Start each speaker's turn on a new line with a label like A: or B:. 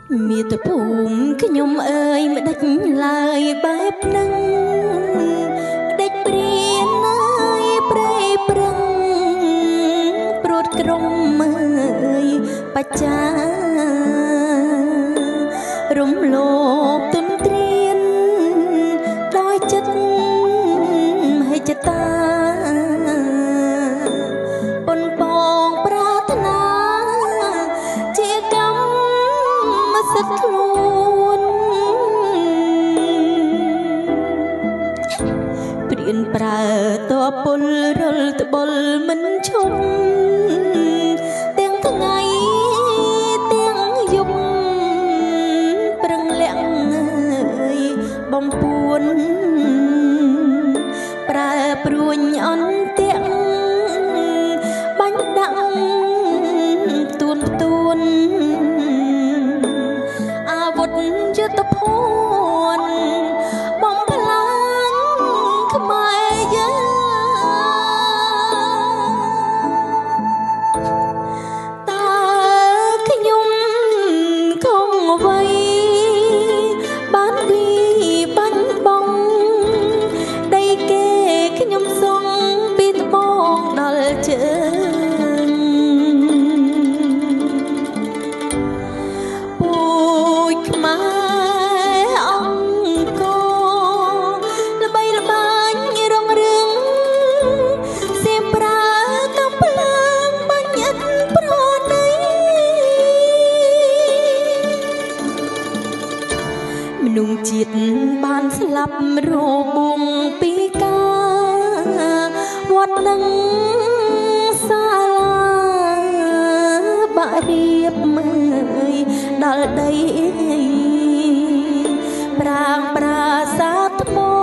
A: មាតុភូមិខ្ញុំអើយមិនដេចឡើយបែបនឹងដេចព្រានអើយប្រេប្រឹងព្រួតក្រុមអើយបច្ចារំលោភទុនត្រៀនដោយចិត្តមហិច្ឆតាប៉ុនបងប្រាថ្នាជាកម្មសិទ្ធិខ្លួនព្រៀនប្រើតពលរលត្បុលមិនឈប់ទាំងថ្ងៃទាំងយប់ប្រឹងលាក់អើយបំពួនប្រើព្រួញអន្ទាក់បាញ់ដាក់ទួនទួនអាវុធយុទ្ធភ័ណ្ឌបំផ្លាញខ្មែរយើងតើខ្ញុំខំអ្វីបានពីបាញ់បងដីគេខ្ញុំសងពីត្បូងដល់ជើងពូជខ្មែរអង្គរល្បីល្បាញរងរឿងសៀមប្រើកំភ្លើងបាញ់ឥតប្រណីមនុស្សជាតិបានស្លាប់របួងពីការវត្តនឹងសាលាបាក់រៀបមើយដល់ដីប្រាងប្រាសាទថ្ម